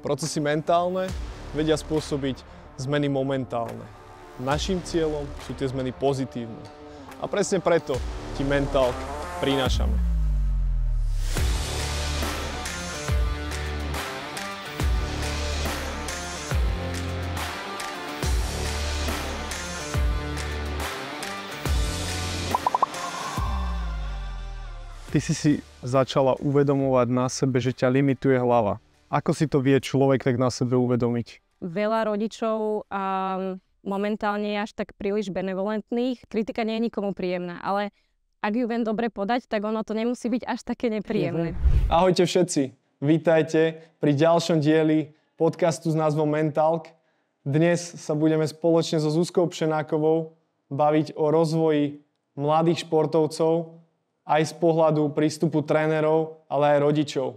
Procesy mentálne vedia spôsobiť zmeny momentálne. Naším cieľom sú tie zmeny pozitívne. A presne preto ti Mentalk prinášame. Ty si začala uvedomovať na sebe, že ťa limituje hlava. Ako si to vie človek tak na sebe uvedomiť? Veľa rodičov momentálne je až tak príliš benevolentných. Kritika nie je nikomu príjemná, ale ak ju viem dobre podať, tak ono to nemusí byť až také nepríjemné. Ahojte všetci, vítajte pri ďalšom dieli podcastu s názvom Mentalk. Dnes sa budeme spoločne so Zuzkou Pšenákovou baviť o rozvoji mladých športovcov aj z pohľadu prístupu trénerov, ale aj rodičov.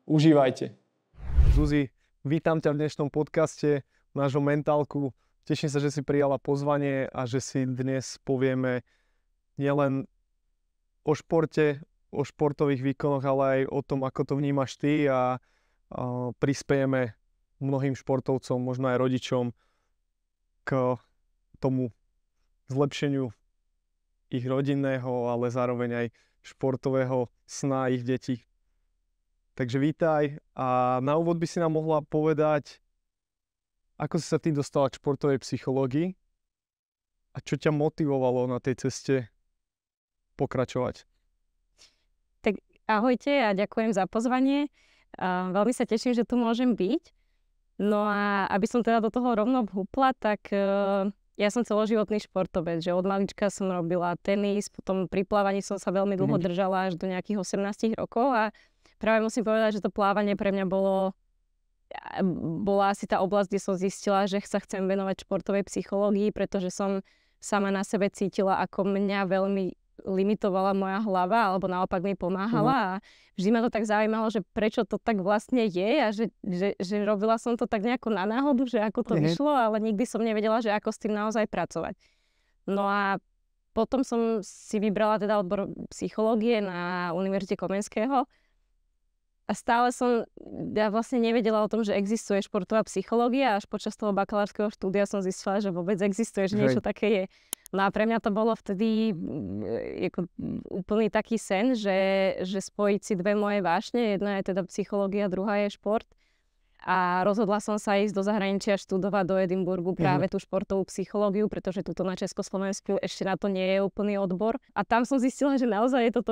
Užívajte. Zuzi, vítam ťa v dnešnom podcaste nášho Mentalku. Teším sa, že si prijala pozvanie a že si dnes povieme nielen o športe, o športových výkonoch, ale aj o tom, ako to vnímaš ty a prispejeme mnohým športovcom, možno aj rodičom k tomu zlepšeniu ich rodinného, ale zároveň aj športového sna ich detí. Takže vítaj a na úvod by si nám mohla povedať, ako si sa ty dostala k športovej psychológii a čo ťa motivovalo na tej ceste pokračovať? Tak ahojte a ďakujem za pozvanie. Veľmi sa teším, že tu môžem byť. No a aby som teda do toho rovno vhúpla, tak ja som celoživotný športovec, že od malička som robila tenis, potom pri plávaní som sa veľmi dlho držala až do nejakých 18 rokov a práve musím povedať, že to plávanie pre mňa bola asi tá oblasť, kde som zistila, že sa chcem venovať športovej psychológii, pretože som sama na sebe cítila, ako mňa veľmi limitovala moja hlava, alebo naopak mi pomáhala a vždy ma to tak zaujímalo, že prečo to tak vlastne je a že robila som to tak nejako na náhodu, že ako to vyšlo, ale nikdy som nevedela, že ako s tým naozaj pracovať. No a potom som si vybrala teda odbor psychológie na Univerzite Komenského a stále ja vlastne nevedela o tom, že existuje športová psychológia, až počas toho bakalárskeho štúdia som zistila, že vôbec existuje, že niečo také je. No a pre mňa to bolo vtedy úplný taký sen, že spojiť si dve moje vášne, jedna je teda psychológia, druhá je šport. A rozhodla som sa ísť do zahraničia študovať do Edinburgu práve tú športovú psychológiu, pretože tuto na Československu ešte na to nie je úplný odbor. A tam som zistila, že naozaj je to,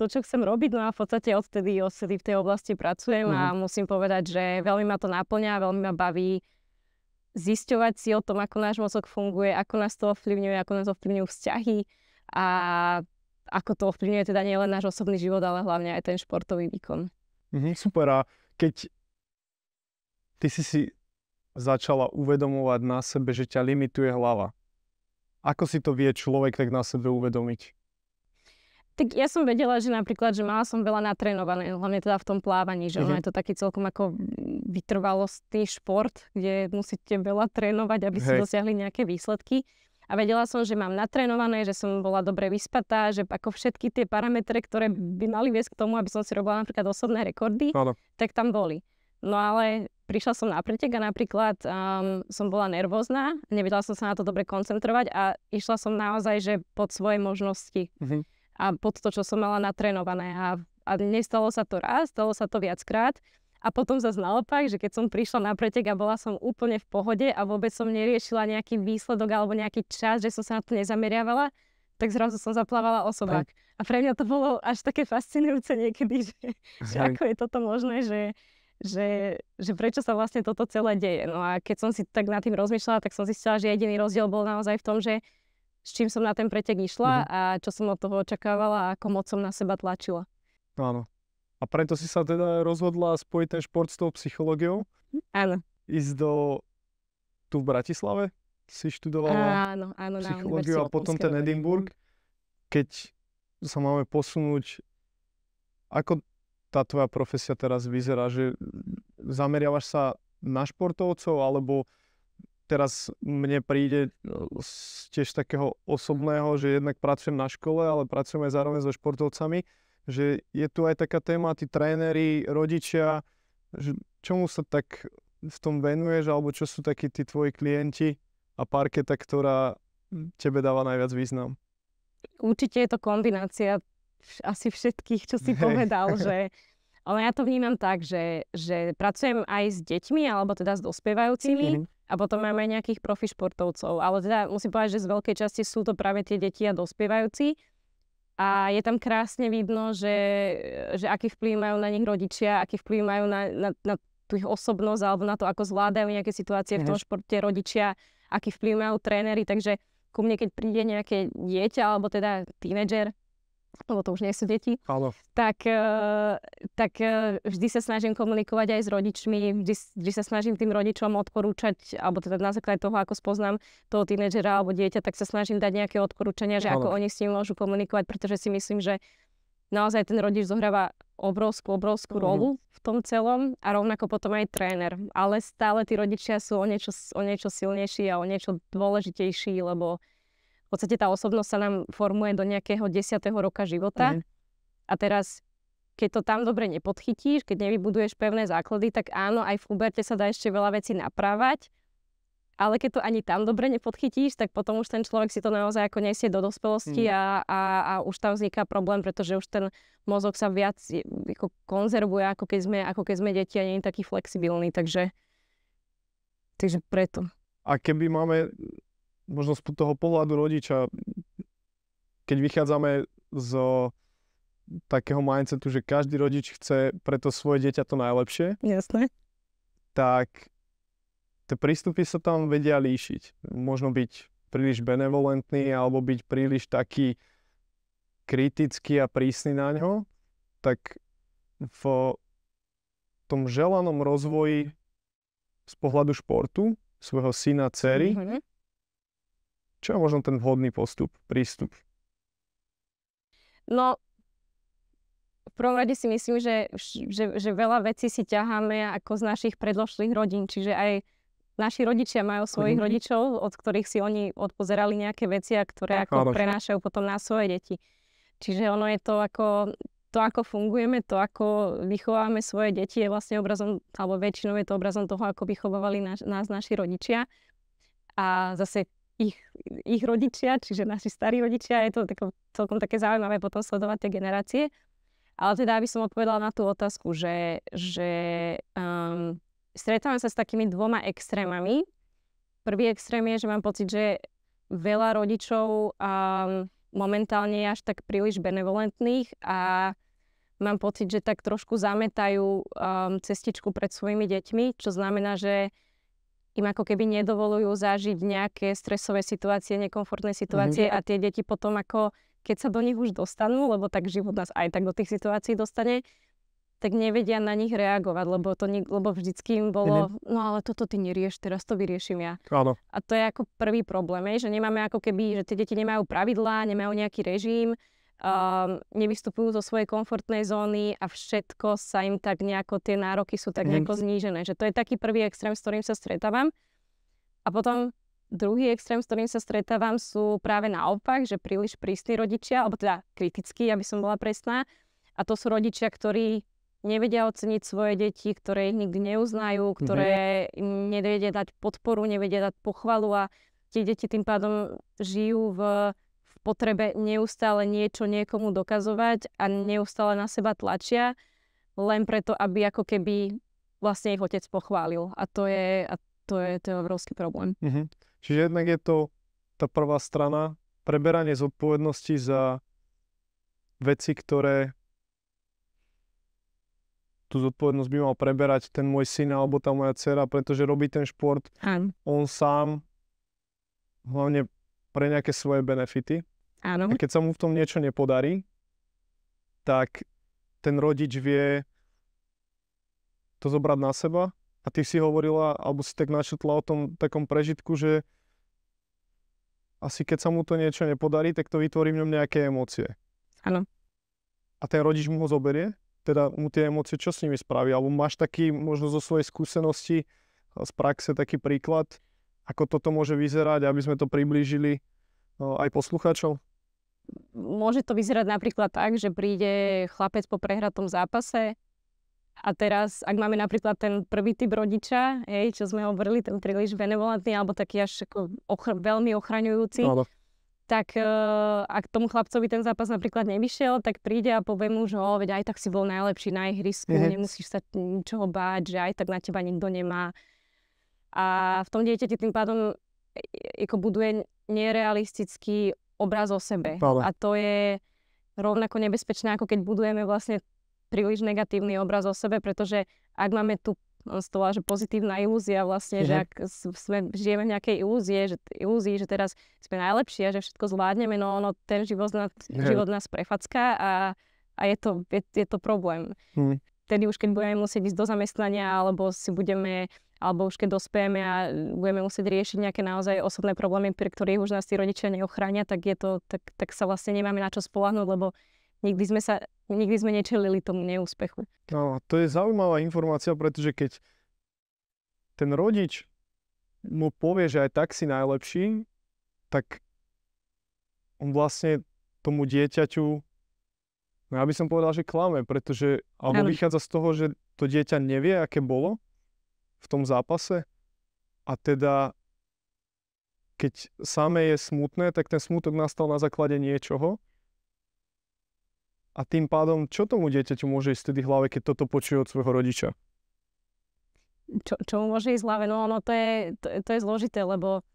čo chcem robiť, no a v podstate odtedy v tej oblasti pracujem a musím povedať, že veľmi ma to naplňa, veľmi ma baví zisťovať si o tom, ako náš mozog funguje, ako nás to ovplyvňuje, ako nás ovplyvňujú vzťahy a ako to ovplyvňuje teda nielen náš osobný život, ale hlavne aj ten športový výkon. Super. A keď ty si začala uvedomovať na sebe, že ťa limituje hlava, ako si to vie človek tak na sebe uvedomiť? Tak ja som vedela, že napríklad, že mala som veľa natrénované, hlavne teda v tom plávaní, že ono je to taký celkom ako vytrvalostný šport, kde musíte veľa trénovať, aby ste dosiahli nejaké výsledky. A vedela som, že mám natrénované, že som bola dobre vyspatá, že ako všetky tie parametre, ktoré by mali viesť k tomu, aby som si robila napríklad osobné rekordy, tak tam boli. No ale prišla som na pretek a napríklad som bola nervózna, nevedela som sa na to dobre koncentrovať a išla som naozaj, že pod svoje možnosti. A pod to, čo som mala natrénované. A nestalo sa to raz, stalo sa to viackrát. A potom zase naopak, že keď som prišla na pretek a bola som úplne v pohode a vôbec som neriešila nejaký výsledok alebo nejaký čas, že som sa na to nezameriavala, tak zrazu som zaplávala osobák. A pre mňa to bolo až také fascinujúce niekedy, že ako je toto možné, že prečo sa vlastne toto celé deje. No a keď som si tak nad tým rozmýšľala, tak som zistila, že jediný rozdiel bol naozaj v tom, že s čím som na ten pretek išla a čo som od toho očakávala a ako moc som na seba tlačila. Áno. A preto si sa teda rozhodla spojiť ten šport s tou psychológiou? Áno. Ísť tu v Bratislave? Si študovala psychológiu a potom ten Edinburgh. Keď sa máme posunúť, ako tá tvoja profesia teraz vyzerá? Že zameriavaš sa na športovcov alebo teraz mne príde tiež takého osobného, že jednak pracujem na škole, ale pracujem aj zároveň so športovcami, že je tu aj taká téma, tí tréneri, rodičia, že čomu sa tak v tom venuješ, alebo čo sú takí tí tvoji klienti a parketa, ktorá tebe dáva najviac význam? Určite je to kombinácia asi všetkých, čo si povedal, že ale ja to vnímam tak, že pracujem aj s deťmi, alebo teda s dospievajúcimi a potom máme aj nejakých profi športovcov. Ale teda musím povedať, že z veľkej časti sú to práve tie deti a dospievajúci. A je tam krásne vidno, že aký vplyv majú na nich rodičia, aký vplyv majú na tú ich osobnosť alebo na to, ako zvládajú nejaké situácie v tom športe rodičia, aký vplyv majú tréneri. Takže ku mne, keď príde nejaké dieťa alebo teda tínedžer, lebo to už nie sú deti, tak vždy sa snažím komunikovať aj s rodičmi, vždy sa snažím tým rodičom odporúčať, alebo teda na základe toho, ako spoznám toho tínedžera alebo dieťa, tak sa snažím dať nejaké odporúčania, že ako oni s ním môžu komunikovať, pretože si myslím, že naozaj ten rodič zohráva obrovskú rolu v tom celom a rovnako potom aj tréner. Ale stále tí rodičia sú o niečo silnejší a o niečo dôležitejší, lebo v podstate tá osobnosť sa nám formuje do nejakého 10. roka života. A teraz, keď to tam dobre nepodchytíš, keď nevybuduješ pevné základy, tak áno, aj v puberte sa dá ešte veľa vecí naprávať. Ale keď to ani tam dobre nepodchytíš, tak potom už ten človek si to naozaj ako nesie do dospelosti a už tam vzniká problém, pretože už ten mozog sa viac ako konzervuje, ako keď sme deti a nie je taký flexibilný. Takže preto. A keby máme možno z toho pohľadu rodiča, keď vychádzame z takého mindsetu, že každý rodič chce pre to svoje dieťa to najlepšie. Jasné. Tak tie prístupy sa tam vedia líšiť. Možno byť príliš benevolentný alebo byť príliš taký kritický a prísny na ňo. Tak v tom želanom rozvoji z pohľadu športu svojho syna, dcery, čo je možno ten vhodný prístup? No, v prvom rade si myslím, že veľa vecí si ťaháme ako z našich predložlých rodín. Čiže aj naši rodičia majú svojich rodičov, od ktorých si oni odpozerali nejaké veci, a ktoré ako prenášajú potom na svoje deti. Čiže ono je to ako fungujeme, to ako vychovávame svoje deti je vlastne obrazom, alebo väčšinou je to obrazom toho, ako vychovávali nás naši rodičia. A zase ich rodičia, čiže naši starí rodičia, je to celkom také zaujímavé potom sledovať tie generácie. Ale teda, aby som odpovedala na tú otázku, že stretávam sa s takými dvoma extrémami. Prvý extrém je, že mám pocit, že veľa rodičov momentálne je až tak príliš benevolentných a mám pocit, že tak trošku zametajú cestičku pred svojimi deťmi, čo znamená, že im ako keby nedovolujú zažiť nejaké stresové situácie, nekomfortné situácie a tie deti potom ako, keď sa do nich už dostanú, lebo tak život nás aj tak do tých situácií dostane, tak nevedia na nich reagovať, lebo vždycky im bolo, no ale toto ty nerieš, teraz to vyriešim ja. Áno. A to je ako prvý problém, že nemáme ako keby, že tie deti nemajú pravidlá, nemajú nejaký režim, nevystupujú zo svojej komfortnej zóny a všetko sa im tak nejako, tie nároky sú tak nejako znížené. Že to je taký prvý extrém, s ktorým sa stretávam. A potom druhý extrém, s ktorým sa stretávam, sú práve naopak, že príliš prísni rodičia, alebo teda kritickí, aby som bola presná. A to sú rodičia, ktorí nevedia oceniť svoje deti, ktoré ich nikdy neuznajú, ktoré im nevedia dať podporu, nevedia dať pochvalu a tie deti tým pádom žijú v potrebe neustále niečo niekomu dokazovať a neustále na seba tlačia, len preto, aby ako keby vlastne ich otec pochválil. A to je obrovský problém. Čiže jednak je to tá prvá strana, preberanie zodpovednosti za veci, ktoré tú zodpovednosť by mal preberať ten môj syn alebo tá moja dcera, pretože robí ten šport on sám, hlavne pre nejaké svoje benefity. Áno. A keď sa mu v tom niečo nepodarí, tak ten rodič vie to zobrať na seba. A ty si hovorila, alebo si tak načetla o tom takom prežitku, že asi keď sa mu to niečo nepodarí, tak to vytvorí v ňom nejaké emócie. Áno. A ten rodič mu ho zoberie? Teda mu tie emócie čo s nimi spraví? Alebo máš taký, možno zo svojej skúsenosti z praxe taký príklad, ako toto môže vyzerať, aby sme to priblížili aj poslucháčov? Môže to vyzerať napríklad tak, že príde chlapec po prehratom zápase A teraz, ak máme napríklad ten prvý typ rodiča, čo sme hovorili, ten príliš benevolentný alebo taký až ako veľmi ochraňujúci, tak ak tomu chlapcovi ten zápas napríklad nevyšiel, tak príde a povie mu, že veď aj tak si bol najlepší na ihrisku, nemusíš sa ničoho báť, že aj tak na teba nikto nemá. A v tom dieťati tým pádom ako buduje nerealistický obraz o sebe. A to je rovnako nebezpečné, ako keď budujeme vlastne príliš negatívny obraz o sebe, pretože ak máme tu že pozitívna ilúzia vlastne, že ak žijeme v nejakej ilúzii, že teraz sme najlepší a že všetko zvládneme, no ono ten život nás prefacká a je to problém. Tedy už keď budeme musieť ísť do zamestnania alebo už keď dospejeme a budeme musieť riešiť nejaké naozaj osobné problémy, pri ktorých už nás tí rodičia neochránia, tak sa vlastne nemáme na čo spoľahnúť, lebo nikdy sme nečelili tomu neúspechu. No, to je zaujímavá informácia, pretože keď ten rodič mu povie, že aj tak si najlepší, tak on vlastne tomu dieťaťu, no ja by som povedal, že klame, pretože, alebo vychádza z toho, že to dieťa nevie, aké bolo v tom zápase a teda keď samé je smutné, tak ten smutok nastal na základe niečoho a tým pádom, čo tomu dieťaťu môže ísť vtedy v hlave, keď toto počuje od svojho rodiča? Čo mu môže ísť v hlave? No to je zložité, lebo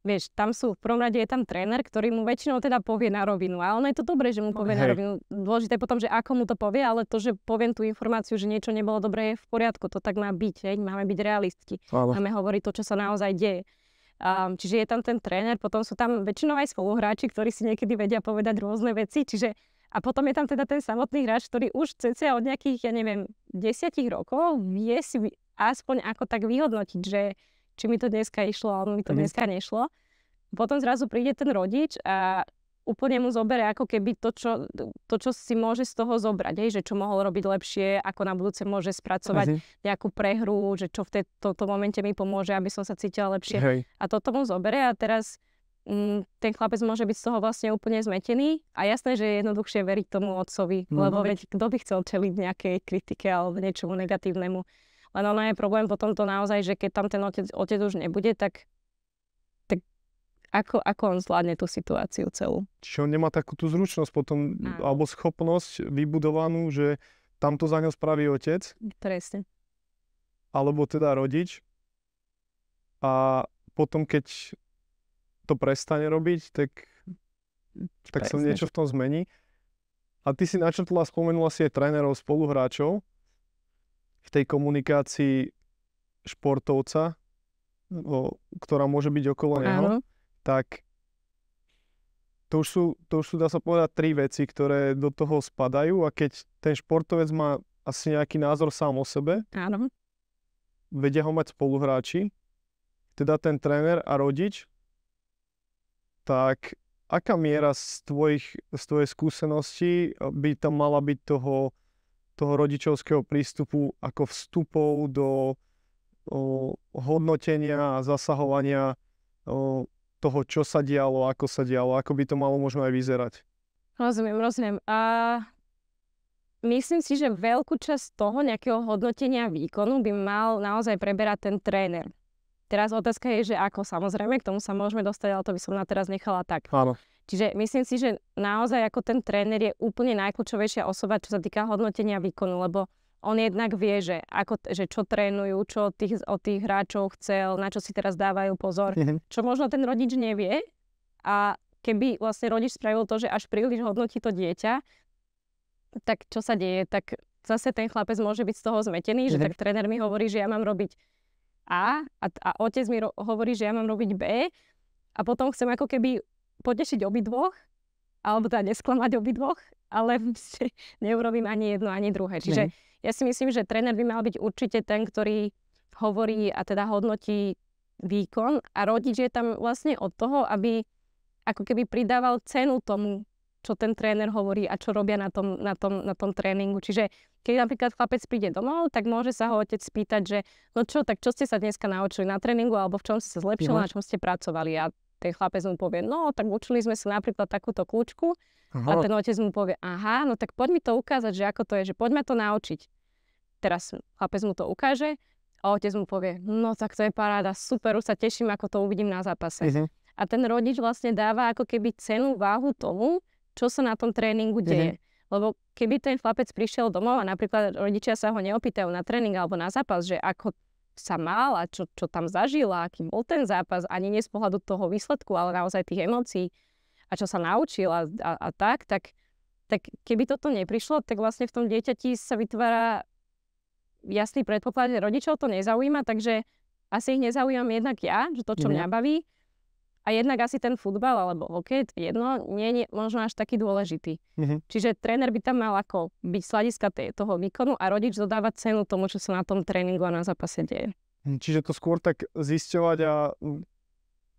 vieš, tam v prvom rade je tam tréner, ktorý mu väčšinou teda povie na rovinu. A ono je to dobré, že mu povie na rovinu. Dôležité je potom, že ako mu to povie, ale to, že poviem tú informáciu, že niečo nebolo dobré, je v poriadku. To tak má byť. Máme byť realistky. Máme hovoriť to, čo sa naozaj deje. Čiže je tam ten tréner, potom sú tam väčšinou aj spoluhráči, ktorí si niekedy vedia povedať rôzne veci. A potom je tam teda ten samotný hráč, ktorý už cca od nejakých, 10 rokov vie si aspoň ako tak vyhodnotiť, že či mi to dneska išlo, alebo mi to dneska nešlo. Potom zrazu príde ten rodič a úplne mu zoberie ako keby to, čo si môže z toho zobrať, že čo mohol robiť lepšie, ako na budúce môže spracovať nejakú prehru, že čo v tomto momente mi pomôže, aby som sa cítila lepšie. A toto mu zoberie a teraz ten chlapec môže byť z toho vlastne úplne zmetený a jasné, že je jednoduchšie veriť tomu otcovi, lebo veď kto by chcel čeliť nejakej kritike alebo niečomu negatívnemu. Len ono je problém potom to naozaj, že keď tam ten otec už nebude, tak ako on zvládne tú situáciu celú. Čiže on nemá takú tú zručnosť potom, alebo schopnosť vybudovanú, že tam to za ňo spraví otec. Presne. Alebo teda rodič. A potom, keď to prestane robiť, tak sa niečo v tom zmení. A ty si načrtla a spomenula si aj trénerov, spoluhráčov v tej komunikácii športovca, ktorá môže byť okolo neho, tak to už sú, dá sa povedať, 3 veci, ktoré do toho spadajú a keď ten športovec má asi nejaký názor sám o sebe, vedia ho mať spoluhráči, teda ten tréner a rodič, tak aká miera z tvojej skúsenosti by tam mala byť toho rodičovského prístupu ako vstupov do hodnotenia a zasahovania toho, čo sa dialo, ako by to malo možno aj vyzerať? Rozumiem. A myslím si, že veľkú časť toho nejakého hodnotenia výkonu by mal naozaj preberať ten tréner. Teraz otázka je, že ako, samozrejme, k tomu sa môžeme dostať, ale to by som na teraz nechala tak. Áno. Čiže myslím si, že naozaj ako ten tréner je úplne najkľúčovejšia osoba, čo sa týka hodnotenia výkonu, lebo on jednak vie, že čo trénujú, čo od tých hráčov chcel, na čo si teraz dávajú pozor, čo možno ten rodič nevie. A keby vlastne rodič spravil to, že až príliš hodnotí to dieťa, tak čo sa deje? Tak zase ten chlapec môže byť z toho zmetený, že tak tréner mi hovorí, že ja mám robiť A otec mi hovorí, že ja mám robiť B a potom chcem ako keby potešiť obidvoch, alebo teda nesklamať obidvoch, ale neurobím ani jedno, ani druhé. Čiže ja si myslím, že tréner by mal byť určite ten, ktorý hovorí a teda hodnotí výkon a rodič je tam vlastne od toho, aby ako keby pridával cenu tomu, čo ten tréner hovorí a čo robia na tom tréningu. Čiže keď napríklad chlapec príde domov, tak môže sa ho otec spýtať, že no čo ste sa dneska naučili na tréningu alebo v čom si sa zlepšili, na čom ste pracovali. A ten chlapec mu povie, no tak učili sme sa napríklad takúto kľúčku a ten otec mu povie, aha, no tak poď mi to ukázať, že ako to je, že poďme to naučiť. teraz chlapec mu to ukáže a otec mu povie, no tak to je paráda, super, už sa teším, ako to uvidím na zápase. A ten rodič vlastne dáva ako keby cenu, váhu tomu, čo sa na tom tréningu deje. Lebo keby ten chlapec prišiel domov a napríklad rodičia sa ho neopýtajú na tréning alebo na zápas, že ako sa mal a čo tam zažil a aký bol ten zápas, ani nie z pohľadu toho výsledku, ale naozaj tých emócií a čo sa naučil a tak keby toto neprišlo, tak vlastne v tom dieťati sa vytvára jasný predpoklad, že rodičov to nezaujíma, takže asi ich nezaujímam jednak ja, že to, čo mňa baví, a jednak asi ten futbal alebo hokej, jedno, nie je možno až taký dôležitý. Čiže tréner by tam mal ako byť z hľadiska toho výkonu a rodič dodáva cenu tomu, čo sa na tom tréningu a na zápase deje. Čiže to skôr tak zisťovať a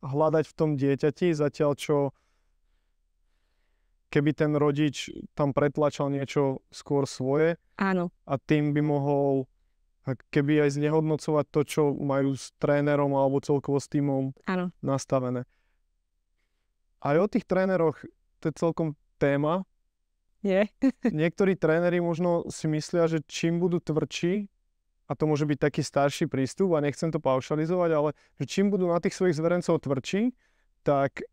hľadať v tom dieťati, zatiaľ čo keby ten rodič tam pretlačal niečo skôr svoje. Áno. A tým by mohol keby aj znehodnocovať to, čo majú s trénerom alebo celkovo s tímom nastavené. Aj o tých tréneroch, to je celkom téma. Je. Niektorí tréneri možno si myslia, že čím budú tvrdší, a to môže byť taký starší prístup, a nechcem to paušalizovať, ale že čím budú na tých svojich zverencov tvrdší, tak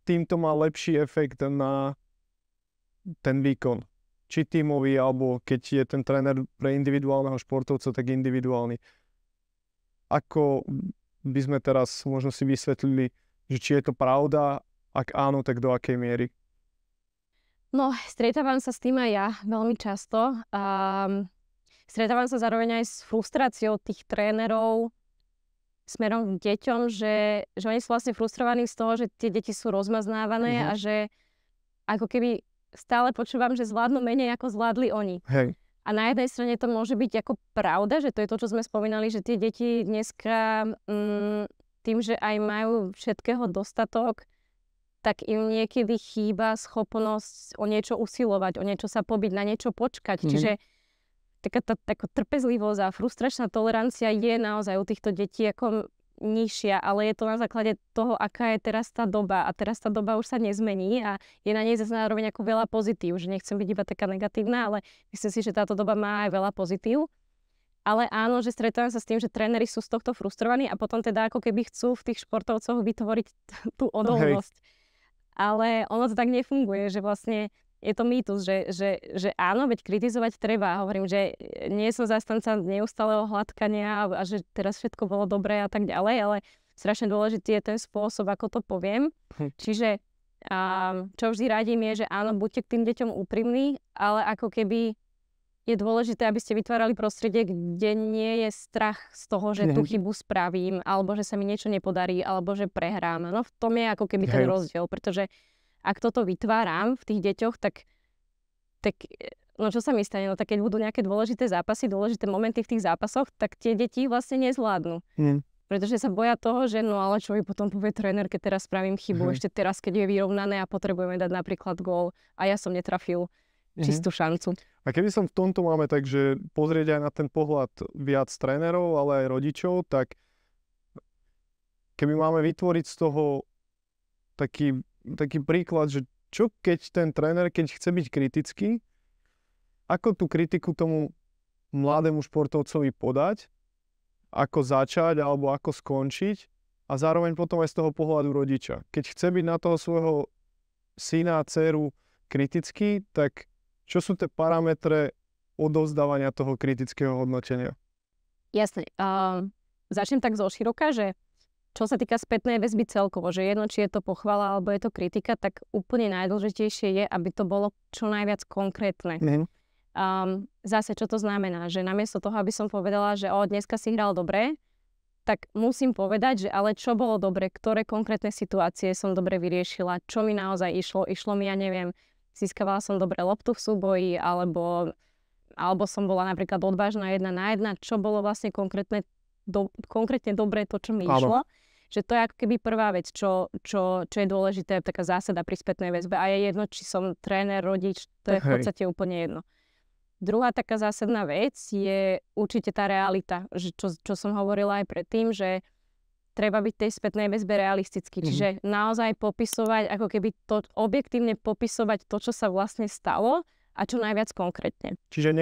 tým to má lepší efekt na ten výkon. Či tímový, alebo keď je ten tréner pre individuálneho športovca, tak individuálny. Ako by sme teraz možno si vysvetlili, že či je to pravda, ak áno, tak do akej miery? No, stretávam sa s tým aj ja veľmi často. Stretávam sa zároveň aj s frustráciou tých trénerov smerom k deťom, že oni sú vlastne frustrovaní z toho, že tie deti sú rozmaznávané a že ako keby stále počúvam, že zvládnu menej, ako zvládli oni. Hej. A na jednej strane to môže byť ako pravda, že to je to, čo sme spomínali, že tie deti dneska tým, že aj majú všetkého dostatok, tak im niekedy chýba schopnosť o niečo usilovať, o niečo sa pobiť, na niečo počkať. Čiže taká trpezlivosť a frustračná tolerancia je naozaj u týchto detí ako nižšia, ale je to na základe toho, aká je teraz tá doba. A teraz tá doba už sa nezmení a je na nej zase zároveň ako veľa pozitív. Že nechcem byť iba taká negatívna, ale myslím si, že táto doba má aj veľa pozitív. Ale áno, že stretávam sa s tým, že tréneri sú z tohto frustrovaní a potom teda ako keby chcú v tých športovcoch vytvoriť tú odolnosť. Ale ono to tak nefunguje, že vlastne je to mýtus, že áno, veď kritizovať treba. Hovorím, že nie som zastanca neustáleho hladkania a že teraz všetko bolo dobré a tak ďalej, ale strašne dôležitý je ten spôsob, ako to poviem. Čiže čo vždy radím je, že áno, buďte k tým deťom úprimní, ale ako keby je dôležité, aby ste vytvárali prostredie, kde nie je strach z toho, že tú chybu spravím, alebo že sa mi niečo nepodarí, alebo že prehrám. No v tom je ako keby ten rozdiel, pretože ak toto vytváram v tých deťoch, tak no čo sa mi stane? No tak keď budú nejaké dôležité zápasy, dôležité momenty v tých zápasoch, tak tie deti vlastne nezvládnu. Pretože sa boja toho, že no ale čo mi potom povie tréner, keď teraz spravím chybu, ešte teraz, keď je vyrovnané a potrebujeme dať napríklad gól a ja som netrafil čistú šancu. A keby som v tomto máme takže pozrieť aj na ten pohľad viac trénerov, ale aj rodičov, tak keby máme vytvoriť z toho taký príklad, že čo keď ten tréner, keď chce byť kritický, ako tú kritiku tomu mladému športovcovi podať, ako začať alebo ako skončiť a zároveň potom aj z toho pohľadu rodiča. Keď chce byť na toho svojho syna a dceru kritický, tak čo sú tie parametre odovzdávania toho kritického hodnotenia? Jasne. Začnem tak zoširoka, že čo sa týka spätnej väzby celkovo, že jedno, či je to pochvala alebo je to kritika, tak úplne najdôležitejšie je, aby to bolo čo najviac konkrétne. Zase, čo to znamená? Že namiesto toho, aby som povedala, že dneska si hral dobre, tak musím povedať, že ale čo bolo dobre, ktoré konkrétne situácie som dobre vyriešila, čo mi naozaj išlo. Išlo mi, ja neviem, získavala som dobre loptu v súboji, alebo som bola napríklad odvážna 1-1, čo bolo vlastne konkrétne dobré to, čo mi išlo. Že to je ako keby prvá vec, čo je dôležité, taká zásada pri spätnej väzbe. A je jedno, či som tréner, rodič, to je v podstate úplne jedno. Druhá taká zásadná vec je určite tá realita, že čo som hovorila aj predtým, že treba byť tej spätnej väzbe realistický. Čiže naozaj popisovať, ako keby to objektívne popisovať to, čo sa vlastne stalo a čo najviac konkrétne. Čiže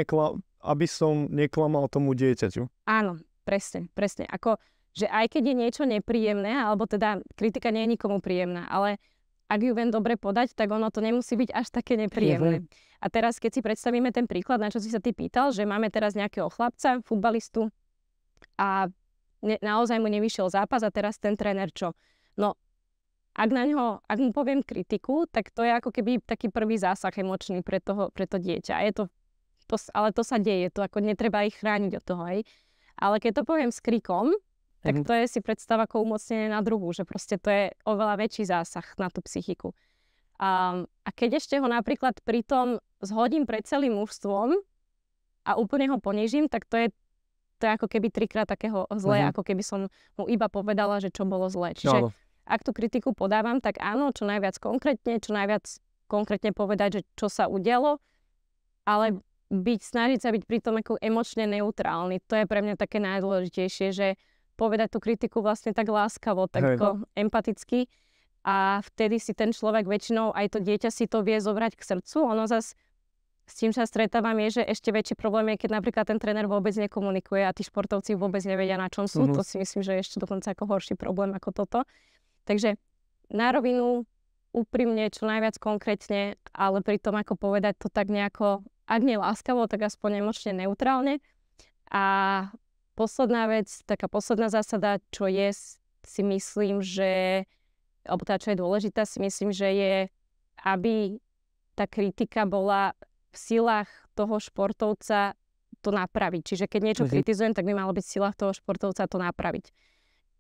aby som neklamal tomu dieťaťu. Áno, presne. Ako, že aj keď je niečo nepríjemné, alebo teda kritika nie je nikomu príjemná, ale ak ju viem dobre podať, tak ono to nemusí byť až také nepríjemné. A teraz, keď si predstavíme ten príklad, na čo si sa ty pýtal, že máme teraz nejakého chlapca, futbalistu a naozaj mu nevyšiel zápas a teraz ten tréner čo? No, ak mu poviem kritiku, tak to je ako keby taký prvý zásah emočný pre to dieťa. Ale to sa deje, to ako netreba ich chrániť od toho, hej. Ale keď to poviem s krikom, tak to je si predstava ako umocnenie na druhú, že proste to je oveľa väčší zásah na tú psychiku. A keď ešte ho napríklad pritom zhodím pred celým mužstvom a úplne ho ponížim, tak to je ako keby trikrát takého zlé, ako keby som mu iba povedala, že čo bolo zlé. Čiže ak tú kritiku podávam, tak áno, čo najviac konkrétne povedať, že čo sa udialo, ale snažiť sa byť pritom ako emočne neutrálny. To je pre mňa také najdôležitejšie, že povedať tú kritiku vlastne tak láskavo, tak ako empaticky a vtedy si ten človek väčšinou, aj to dieťa si to vie zobrať k srdcu. Ono zas s tým sa stretávam je, že ešte väčší problém je, keď napríklad ten tréner vôbec nekomunikuje a tí športovci vôbec nevedia, na čom sú. To si myslím, že je ešte dokonca ako horší problém ako toto. Takže na rovinu, úprimne, čo najviac konkrétne, ale pritom ako povedať to tak nejako, ak nie láskavo, tak aspoň emočne neutrálne. A posledná vec, taká posledná zásada, čo je, si myslím, že, alebo tá, čo je dôležitá, si myslím, že je, aby tá kritika bola v silách toho športovca to napraviť. Čiže keď niečo kritizujem, tak by malo byť v silách toho športovca to napraviť.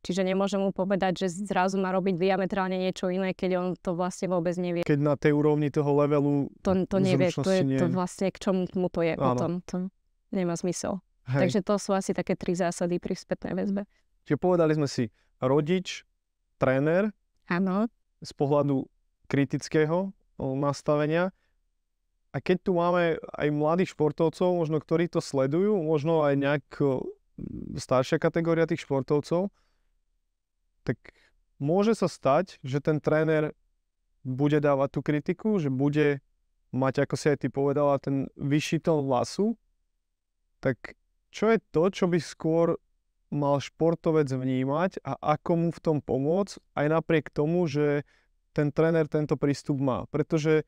Čiže nemôžem mu povedať, že zrazu má robiť diametrálne niečo iné, keď on to vlastne vôbec nevie. Keď na tej úrovni toho levelu to nevie, to je to vlastne, k čomu mu to je potom. To nemá zmysel. Takže to sú asi také 3 zásady pri spätnej väzbe. Čiže povedali sme si rodič, tréner, áno, z pohľadu kritického nastavenia. A keď tu máme aj mladých športovcov, možno ktorí to sledujú, možno aj nejak staršia kategória tých športovcov, tak môže sa stať, že ten tréner bude dávať tú kritiku, že bude mať, ako si aj ty povedala, ten vyšší tón hlasu. Tak čo je to, čo by skôr mal športovec vnímať a ako mu v tom pomôcť, aj napriek tomu, že ten tréner tento prístup má? Pretože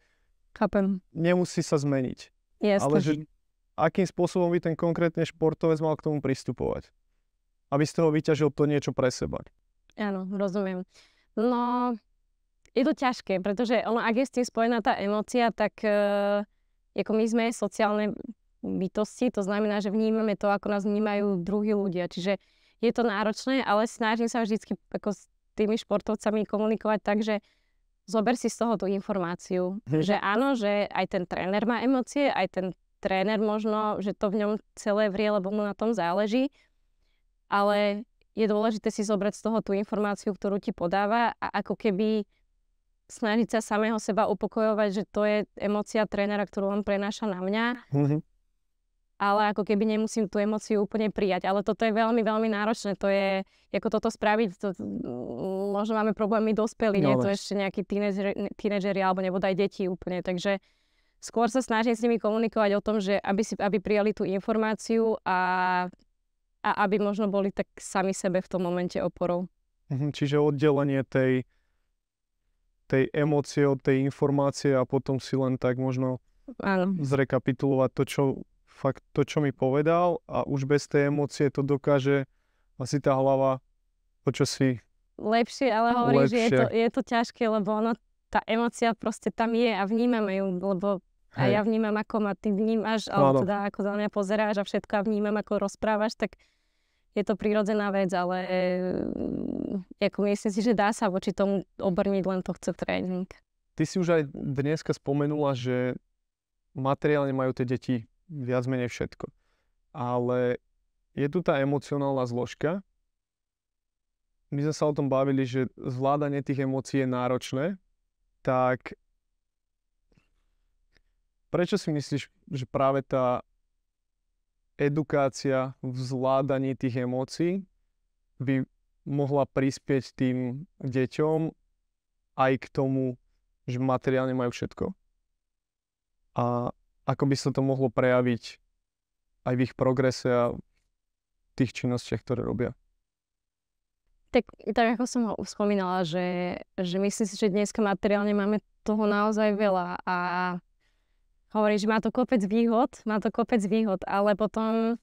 nemusí sa zmeniť. Jasne. Ale že akým spôsobom by ten konkrétne športovec mal k tomu pristupovať? Aby z toho vyťažil to niečo pre seba. Áno, rozumiem. No, je to ťažké, pretože ak je s tým spojená tá emócia, tak ako my sme sociálne bytosti, to znamená, že vnímame to, ako nás vnímajú druhí ľudia. Čiže je to náročné, ale snažím sa vždycky ako s tými športovcami komunikovať tak, že zober si z toho tú informáciu. Že áno, že aj ten tréner má emócie, aj ten tréner možno, že to v ňom celé vrie, lebo mu na tom záleží. Ale je dôležité si zobrať z toho tú informáciu, ktorú ti podáva a ako keby snažiť sa samého seba upokojovať, že to je emócia trénera, ktorú on prenáša na mňa. Ale ako keby nemusím tú emóciu úplne prijať. Ale toto je veľmi, veľmi náročné. To je, ako toto spraviť, možno máme problémy dospelí, nie je to ešte nejakí tínedžeri alebo nebodaj deti úplne. Takže skôr sa snažím s nimi komunikovať o tom, že aby prijali tú informáciu a aby možno boli tak sami sebe v tom momente oporou. Čiže oddelenie tej emócie od tej informácie a potom si len tak možno zrekapitulovať to, čo mi povedal a už bez tej emócie to dokáže asi tá hlava o čo si lepšie, ale hovorím, že je to ťažké, lebo tá emócia proste tam je a vnímame ju, lebo a ja vnímam, ako ma ty vnímaš, alebo teda ako za mňa pozeráš a všetko a vnímam, ako rozprávaš, tak je to prirodzená vec, ale ako myslím si, že dá sa voči tomu obrniť, len to chce tréning. Ty si už aj dneska spomenula, že materiálne majú tie deti viac menej všetko. Ale je tu tá emocionálna zložka. My sme sa o tom bavili, že zvládanie tých emócií je náročné. Tak prečo si myslíš, že práve tá edukácia v zvládaní tých emócií by mohla prispieť tým deťom aj k tomu, že materiálne majú všetko? A ako by sa to mohlo prejaviť aj v ich progrese a tých činnostiach, ktoré robia. Tak ako som spomínala, že myslím si, že dneska materiálne máme toho naozaj veľa a hovorí, že má to kopec výhod, ale potom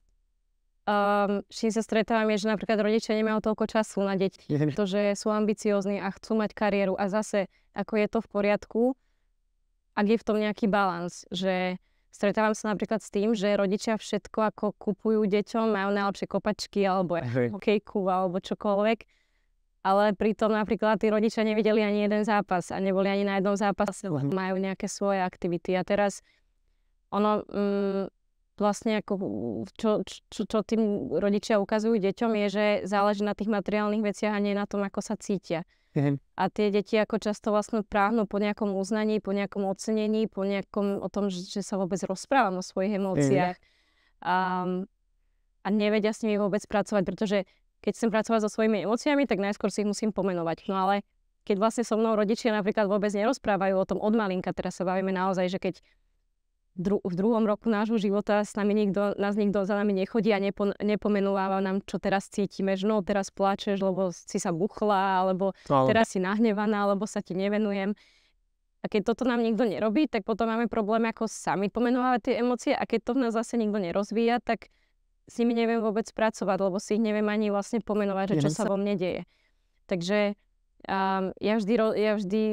s čím sa stretávam je, že napríklad rodičia nemajú toľko času na deti, pretože sú ambiciózni a chcú mať kariéru a zase, ako je to v poriadku, ak je v tom nejaký balans, že stretávam sa napríklad s tým, že rodičia všetko ako kupujú deťom, majú najlepšie kopačky alebo hokejku alebo čokoľvek, ale pritom napríklad tí rodičia nevideli ani jeden zápas a neboli ani na jednom zápase, majú nejaké svoje aktivity a teraz ono vlastne ako čo tým rodičia ukazujú deťom je, že záleží na tých materiálnych veciach a nie na tom, ako sa cítia. A tie deti ako často vlastne práhnu po nejakom uznaní, po nejakom ocenení, po nejakom o tom, že sa vôbec rozprávam o svojich emóciách. A nevedia s nimi vôbec pracovať, pretože keď chcem pracovať so svojimi emóciami, tak najskôr si ich musím pomenovať. No ale keď vlastne so mnou rodičia napríklad vôbec nerozprávajú o tom od malinka, teraz sa bavíme naozaj, že keď v druhom roku nášho života nás nikto za nami nechodí a nepomenúva nám, čo teraz cítime, že no teraz pláčeš, lebo si sa buchla, alebo teraz si nahnevaná, alebo sa ti nevenujem. A keď toto nám nikto nerobí, tak potom máme problém, ako sami pomenovať tie emócie a keď to v nás zase nikto nerozvíja, tak s nimi neviem vôbec pracovať, lebo si ich neviem ani vlastne pomenovať, že čo sa vo mne deje. Takže ja vždy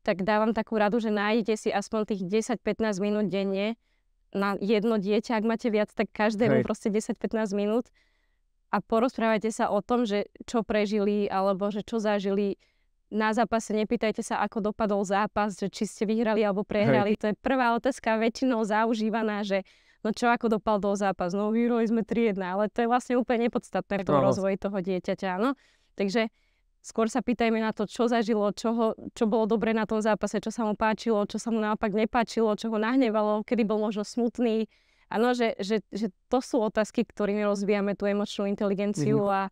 tak dávam takú radu, že nájdete si aspoň tých 10-15 minút denne na jedno dieťa. Ak máte viac, tak každému proste 10-15 minút a porozprávajte sa o tom, že čo prežili alebo že čo zažili. Na zápase nepýtajte sa, ako dopadol zápas, že či ste vyhrali alebo prehrali. To je prvá otázka väčšinou zaužívaná, že no čo, ako dopadol zápas? No vyhrali sme 3-1, ale to je vlastne úplne nepodstatné v tom rozvoji toho dieťaťa, áno. Takže skôr sa pýtajme na to, čo zažilo, čo bolo dobre na tom zápase, čo sa mu páčilo, čo sa mu naopak nepáčilo, čo ho nahnevalo, kedy bol možno smutný. Áno, že to sú otázky, ktorými rozvíjame tú emočnú inteligenciu a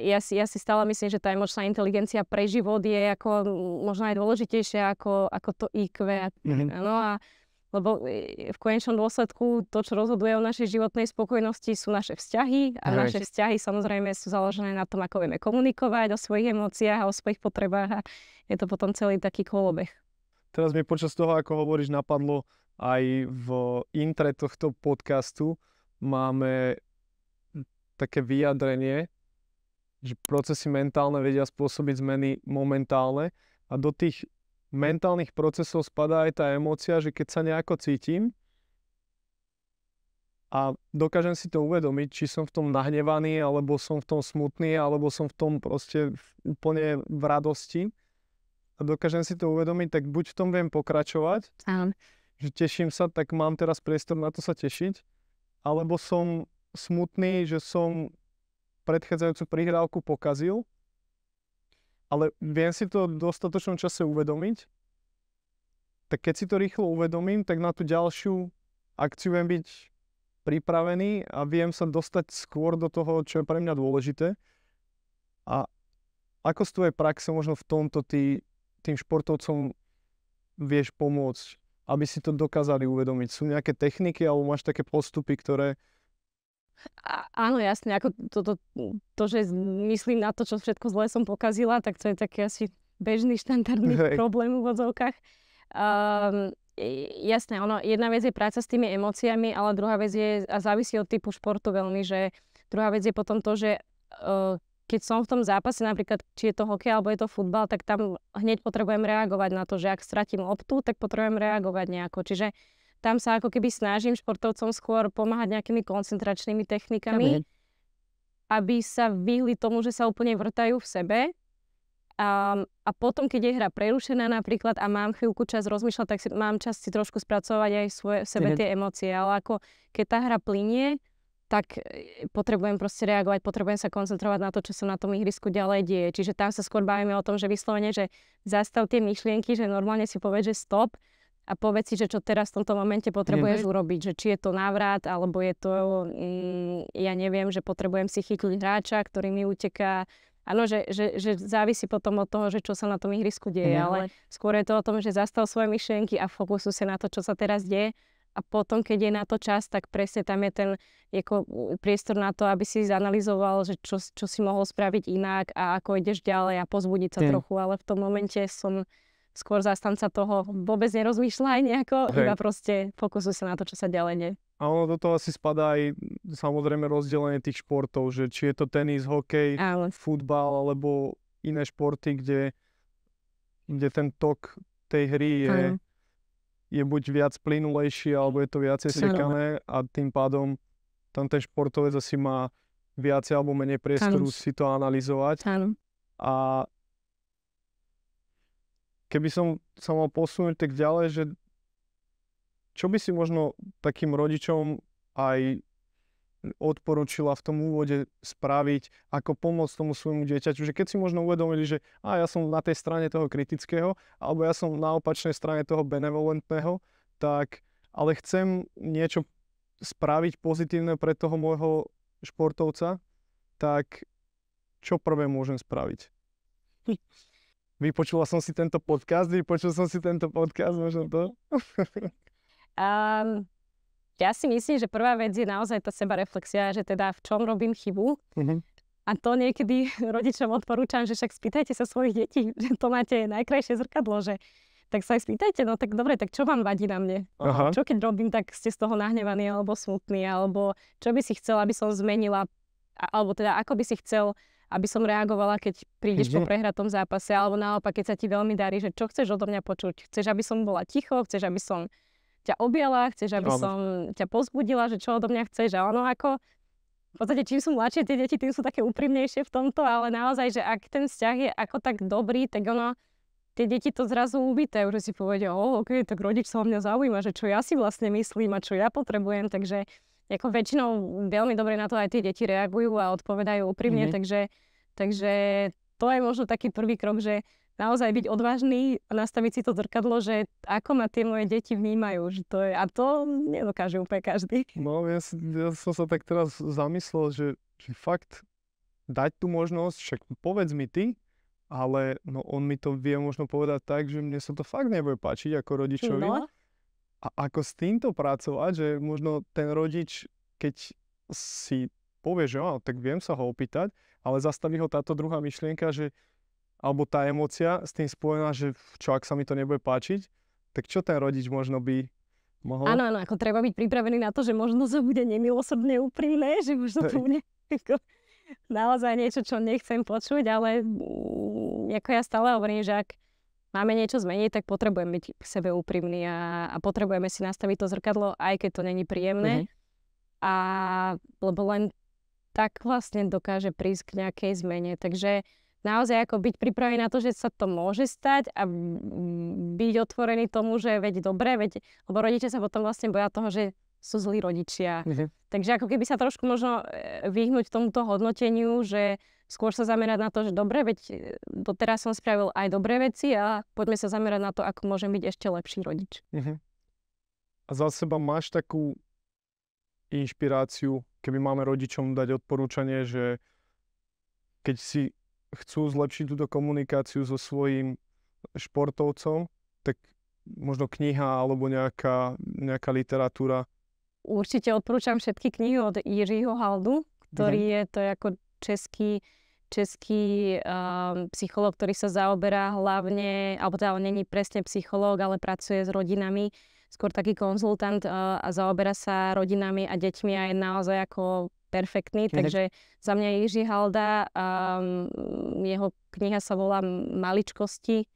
ja si stále myslím, že tá emočná inteligencia pre život je ako možno aj dôležitejšia ako to IQ. Áno, lebo v konečnom dôsledku to, čo rozhoduje o našej životnej spokojnosti, sú naše vzťahy a naše vzťahy samozrejme sú založené na tom, ako vieme komunikovať o svojich emóciách a o svojich potrebách a je to potom celý taký kolobeh. Teraz mi počas toho, ako hovoríš, napadlo aj v intre tohto podcastu máme také vyjadrenie, že procesy mentálne vedia spôsobiť zmeny momentálne a do tých mentálnych procesov spadá aj tá emócia, že keď sa nejako cítim a dokážem si to uvedomiť, či som v tom nahnevaný, alebo som v tom smutný, alebo som v tom proste úplne v radosti a dokážem si to uvedomiť, tak buď v tom viem pokračovať, že teším sa, tak mám teraz priestor na to sa tešiť, alebo som smutný, že som predchádzajúcu prihrávku pokazil, ale viem si to v dostatočnom čase uvedomiť, tak keď si to rýchlo uvedomím, tak na tú ďalšiu akciu viem byť pripravený a viem sa dostať skôr do toho, čo je pre mňa dôležité. A ako z tvojej praxe možno v tomto tým športovcom vieš pomôcť, aby si to dokázali uvedomiť? Sú nejaké techniky alebo máš také postupy, ktoré... Áno, jasne, ako to, že myslím na to, čo všetko zle som pokazila, tak to je taký asi bežný, štandardný problém v odzovkách. Jasné, jedna vec je práca s tými emóciami, ale druhá vec je, a závisí od typu športu veľmi, že druhá vec je potom to, že keď som v tom zápase, napríklad, či je to hokej alebo je to futbal, tak tam hneď potrebujem reagovať na to, že ak stratím loptu, tak potrebujem reagovať nejako. Čiže tam sa ako keby snažím športovcom skôr pomáhať nejakými koncentračnými technikami, aby sa vyhli tomu, že sa úplne vrtajú v sebe. A potom, keď je hra prerušená napríklad a mám chvíľku čas rozmýšľať, tak mám čas si trošku spracovať aj v sebe tie emócie. Ale ako keď tá hra plynie, tak potrebujem proste reagovať, potrebujem sa koncentrovať na to, čo sa na tom ihrisku ďalej deje. Čiže tam sa skôr bavíme o tom, že vyslovene, že zastav tie myšlienky, že normálne si povedz, že stop, a povedz si, že čo teraz v tomto momente potrebuješ urobiť, že či je to návrat, alebo je to, ja neviem, že potrebujem si chytiť hráča, ktorý mi uteká. Áno, že závisí potom od toho, že čo sa na tom ihrisku deje, ale skôr je to o tom, že zastav svoje myšlienky a fokusuj sa na to, čo sa teraz deje a potom, keď je na to čas, tak presne tam je ten priestor na to, aby si zanalizoval, že čo si mohol spraviť inak a ako ideš ďalej a pozbudiť sa trochu, ale v tom momente som skôr zastanca toho, vôbec nerozmýšľaj nejako, iba proste fokusuj sa na to, čo sa ďalej deje. A ono do toho asi spadá aj samozrejme rozdelenie tých športov, že či je to tenis, hokej, futbal alebo iné športy, kde ten tok tej hry je buď viac plynulejší, alebo je to viacej sekané a tým pádom tam ten športovec asi má viacej alebo menej priestoru si to analyzovať. A keby som sa mal posunúť tak ďalej, že čo by si možno takým rodičom aj odporúčila v tom úvode spraviť, ako pomôcť tomu svojmu dieťaťu, že keď si možno uvedomili, že ja som na tej strane toho kritického, alebo ja som na opačnej strane toho benevolentného, tak ale chcem niečo spraviť pozitívne pre toho môjho športovca, tak čo prvé môžem spraviť? Vypočul som si tento podcast, možno to? Ja si myslím, že prvá vec je naozaj tá sebareflexia, že teda v čom robím chybu. A to niekedy rodičom odporúčam, že však spýtajte sa svojich detí, že to máte najkrajšie zrkadlo, že tak sa aj spýtajte, no tak dobre, tak čo vám vadí na mne? Čo keď robím, tak ste z toho nahnevaní alebo smutní, alebo čo by si chcel, aby som zmenila, alebo teda ako by si chcel, aby som reagovala, keď prídeš po prehratom zápase, alebo naopak, keď sa ti veľmi darí, že čo chceš odo mňa počuť? Chceš, aby som bola ticho? Chceš, aby som ťa objala? Chceš, aby som ťa povzbudila, že čo odo mňa chceš? A ono ako, v podstate, čím sú mladšie tie deti, tým sú také úprimnejšie v tomto, ale naozaj, že ak ten vzťah je ako tak dobrý, tak ono, tie deti to zrazu uvítajú, že si povedia, ok, tak rodič sa o mňa zaujíma, že čo ja si vlastne myslím a čo ja potrebujem, takže ako väčšinou veľmi dobre na to aj tie deti reagujú a odpovedajú úprimne, takže to je možno taký prvý krok, že naozaj byť odvážny a nastaviť si to zrkadlo, že ako ma tie moje deti vnímajú, že to je, a to nedokáže úplne každý. No, ja som sa tak teraz zamyslel, že fakt dať tú možnosť, však povedz mi ty, ale no on mi to vie možno povedať tak, že mne sa to fakt nebude páčiť ako rodičovi. No. A ako s týmto pracovať, že možno ten rodič, keď si povie, že tak viem sa ho opýtať, ale zastaví ho táto druhá myšlienka, že alebo tá emócia s tým spojená, že čo ak sa mi to nebude páčiť, tak čo ten rodič možno by mohol? Áno, ako treba byť pripravený na to, že možno to bude nemilosrdne úprimné, že možno to bude naozaj niečo, čo nechcem počuť, ale ako ja stále hovorím, že ak máme niečo zmeniť, tak potrebujeme byť k sebe úprimní a potrebujeme si nastaviť to zrkadlo, aj keď to není príjemné. A lebo len tak vlastne dokáže prísť k nejakej zmene. Takže naozaj ako byť pripravený na to, že sa to môže stať a byť otvorený tomu, že veď dobre, lebo rodičia sa potom vlastne boja toho, že sú zlí rodičia. Takže ako keby sa trošku možno vyhnúť tomuto hodnoteniu, že skôr sa zamerať na to, že dobre, veď doteraz som spravil aj dobré veci a poďme sa zamerať na to, ako môžem byť ešte lepší rodič. A za seba máš takú inšpiráciu, keby máme rodičom dať odporúčanie, že keď si chcú zlepšiť túto komunikáciu so svojím športovcom, tak možno kniha alebo nejaká literatúra. Určite odporúčam všetky knihy od Jiřího Haldu, ktorý je to ako český psychológ, ktorý sa zaoberá hlavne, alebo teda on není presne psychológ, ale pracuje s rodinami, skôr taký konzultant a zaoberá sa rodinami a deťmi a je naozaj ako perfektný, takže za mňa Jiří Halda, jeho kniha sa volá Maličkosti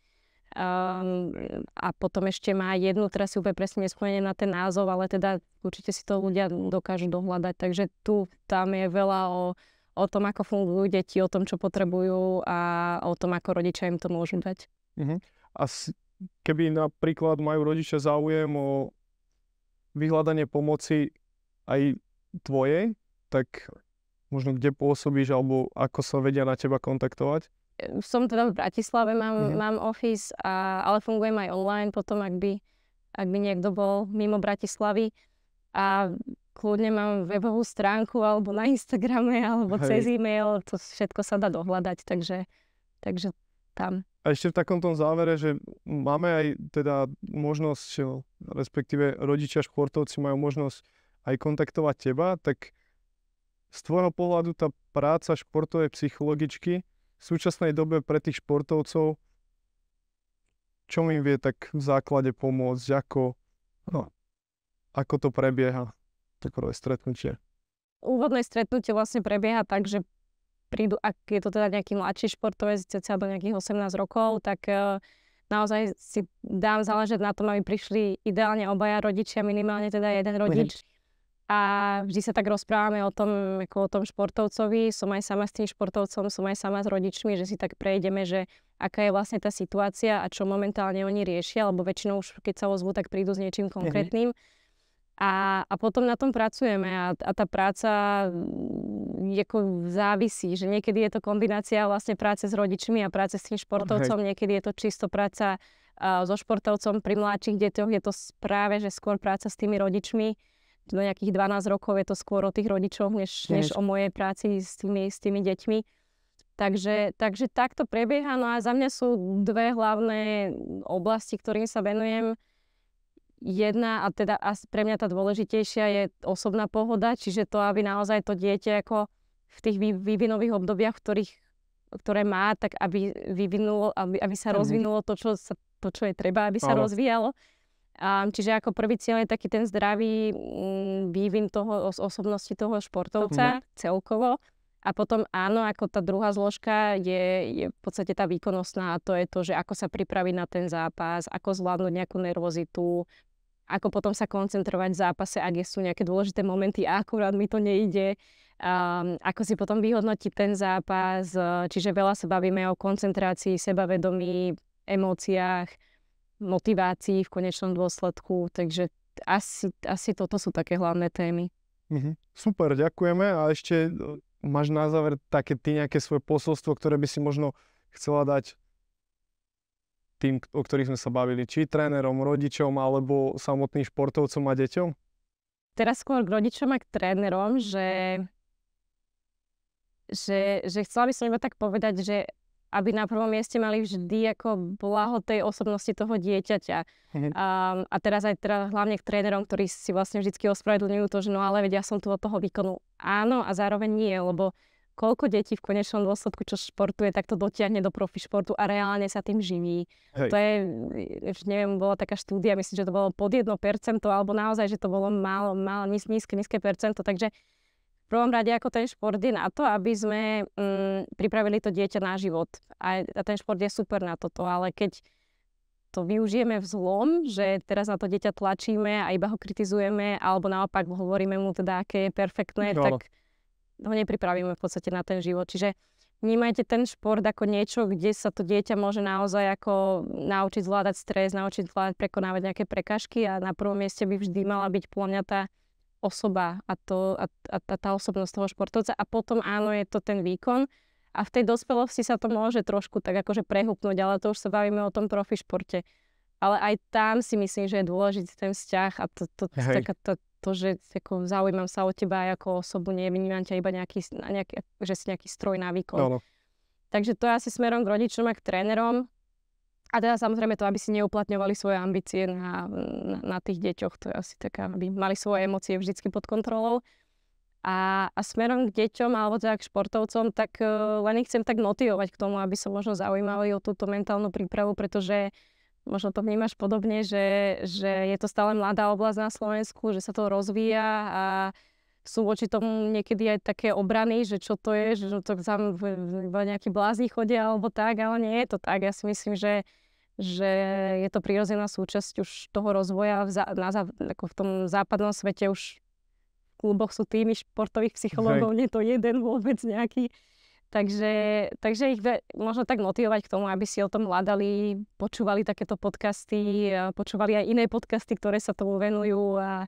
a potom ešte má jednu, teraz si úplne presne nespomeniem na ten názov, ale teda určite si to ľudia dokážu dohľadať, takže tam je veľa o tom, ako fungujú deti, o tom, čo potrebujú a o tom, ako rodičia im to môžu dať. A keby napríklad majú rodičia záujem o vyhľadanie pomoci aj tvojej, tak možno kde pôsobíš alebo ako sa vedia na teba kontaktovať? Som teda v Bratislave, mám office, ale fungujem aj online potom, ak by niekto bol mimo Bratislavy. A kľudne mám webovú stránku alebo na Instagrame, alebo cez e-mail, to všetko sa dá dohľadať, takže tam. A ešte v takom tom závere, že máme aj teda možnosť, respektíve rodičia športovci majú možnosť aj kontaktovať teba, tak z tvojho pohľadu tá práca športovej psychologičky v súčasnej dobe pre tých športovcov, čo im vie tak v základe pomôcť, ako to prebieha, to prvé stretnutie? Úvodné stretnutie vlastne prebieha tak, že prídu, ak je to teda nejaký mladší športovec, cca do nejakých 18 rokov, tak naozaj si dám záležať na tom, aby prišli ideálne obaja rodičia, minimálne teda jeden rodič. A vždy sa tak rozprávame o tom, ako o tom športovcovi. Som aj sama s tým športovcom, som aj sama s rodičmi, že si tak prejdeme, že aká je vlastne tá situácia a čo momentálne oni riešia, lebo väčšinou už keď sa ozvú, tak prídu s niečím konkrétnym. A potom na tom pracujeme a tá práca závisí, že niekedy je to kombinácia vlastne práce s rodičmi a práce s tým športovcom, niekedy je to čisto práca so športovcom. Pri mladších deťoch je to práve, že skôr práca s tými rodičmi. Do nejakých 12 rokov je to skôr o tých rodičoch, než o mojej práci s tými deťmi. Takže takto prebieha. No a za mňa sú dve hlavné oblasti, ktorým sa venujem. Jedna, a teda pre mňa tá dôležitejšia, je osobná pohoda, čiže to, aby naozaj to dieťa ako v tých vývinových obdobiach, ktoré má, tak aby vyvinulo, aby sa rozvinulo to, čo je treba, aby sa rozvíjalo. Čiže ako prvý cieľ je taký ten zdravý vývin toho osobnosti toho športovca celkovo. A potom áno, ako tá druhá zložka je v podstate tá výkonnostná, a to je to, že ako sa pripraviť na ten zápas, ako zvládnuť nejakú nervozitu, ako potom sa koncentrovať v zápase, ak sú nejaké dôležité momenty a akurát mi to nejde, ako si potom vyhodnotiť ten zápas, čiže veľa sa bavíme o koncentrácii, sebavedomí, emóciách, motivácii v konečnom dôsledku, takže asi toto sú také hlavné témy. Super, ďakujeme. A ešte máš na záver také ty nejaké svoje posolstvo, ktoré by si možno chcela dať tým, o ktorých sme sa bavili, či trénerom, rodičom, alebo samotným športovcom a deťom? Teraz skôr k rodičom a k trénerom, že chcela by som iba tak povedať, že aby na prvom mieste mali vždy ako blaho tej osobnosti toho dieťaťa. A teraz hlavne k trénerom, ktorí si vlastne vždycky ospravedlňujú to, že no ale veď ja som tu od toho výkonu. Áno a zároveň nie, lebo koľko detí v konečnom dôsledku, čo športuje, tak to dotiahne do profi športu a reálne sa tým živí. Hej. To je, neviem, bola taká štúdia, myslím, že to bolo pod 1%, alebo naozaj, že to bolo málo nízke percento, takže v prvom rade ako ten šport je na to, aby sme pripravili to dieťa na život. A ten šport je super na toto, ale keď to využijeme v zlom, že teraz na to dieťa tlačíme a iba ho kritizujeme, alebo naopak hovoríme mu teda, aké je perfektné, tak ho nepripravíme v podstate na ten život. Čiže vnímajte ten šport ako niečo, kde sa to dieťa môže naozaj ako naučiť zvládať stres, naučiť zvládať prekonávať nejaké prekažky a na prvom mieste by vždy mala byť podľa mňa tá osoba a tá osobnosť toho športovca. A potom áno, je to ten výkon. A v tej dospelosti sa to môže trošku tak akože prehúpnúť, ale to už sa bavíme o tom profi športe. Ale aj tam si myslím, že je dôležitý ten vzťah a to, že ako zaujímam sa o teba aj ako osobu, nevnímam ťa iba že si nejaký stroj na výkon. No. Takže to je asi smerom k rodičom a k trénerom. A teda samozrejme to, aby si neuplatňovali svoje ambície na tých deťoch. To je asi taká, aby mali svoje emócie vždycky pod kontrolou. A smerom k deťom alebo teda k športovcom, tak len ich chcem tak motivovať k tomu, aby sa možno zaujímali o túto mentálnu prípravu, pretože možno to vnímaš podobne, že je to stále mladá oblasť na Slovensku, že sa to rozvíja a sú voči tomu niekedy aj také obrany, že čo to je, že to tam nejakí blázni chodia alebo tak, ale nie je to tak. Ja si myslím, že je to prirodzená súčasť už toho rozvoja ako v tom západnom svete už v kluboch sú týmy športových psychológov, nie to jeden vôbec nejaký. Takže ich možno tak motivovať k tomu, aby si o tom hľadali, počúvali takéto podcasty, počúvali aj iné podcasty, ktoré sa tomu venujú a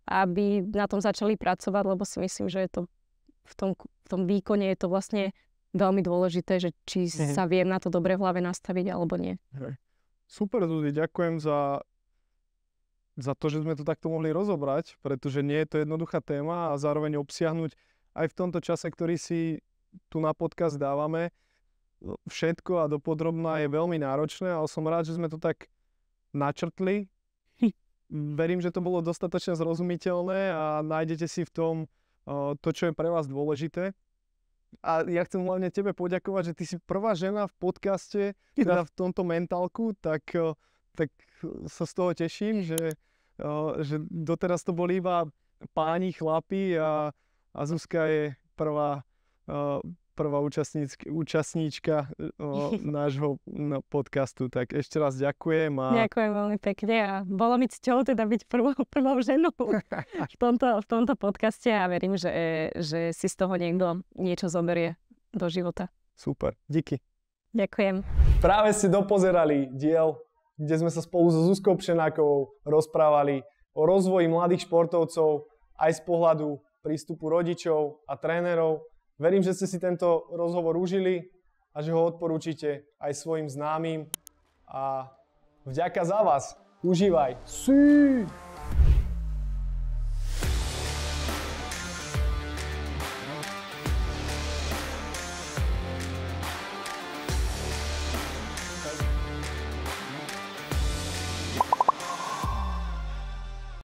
aby na tom začali pracovať, lebo si myslím, že je to v tom výkone je to vlastne veľmi dôležité, že či sa viem na to dobre v hlave nastaviť alebo nie. Super, Zuzi, ďakujem za to, že sme to takto mohli rozobrať, pretože nie je to jednoduchá téma a zároveň obsiahnuť aj v tomto čase, ktorý si tu na podcast dávame, všetko a dopodrobná je veľmi náročné, ale som rád, že sme to tak načrtli. Verím, že to bolo dostatočne zrozumiteľné a nájdete si v tom to, čo je pre vás dôležité. A ja chcem hlavne tebe poďakovať, že ty si prvá žena v podcaste, teda v tomto mentálku, tak sa z toho teším, že doteraz to boli iba páni, chlapi a Zuzka je prvá účastníčka nášho podcastu. Tak ešte raz ďakujem. Ďakujem veľmi pekne a bolo mi cťou teda byť prvou ženou v tomto podcaste a verím, že si z toho niekto niečo zoberie do života. Super, díky. Ďakujem. Práve ste dopozerali diel, kde sme sa spolu so Zuzkou Pšenákovou rozprávali o rozvoji mladých športovcov aj z pohľadu prístupu rodičov a trénerov. Verím, že ste si tento rozhovor užili a že ho odporúčite aj svojim známym. A vďaka za vás. Užívaj. Sí!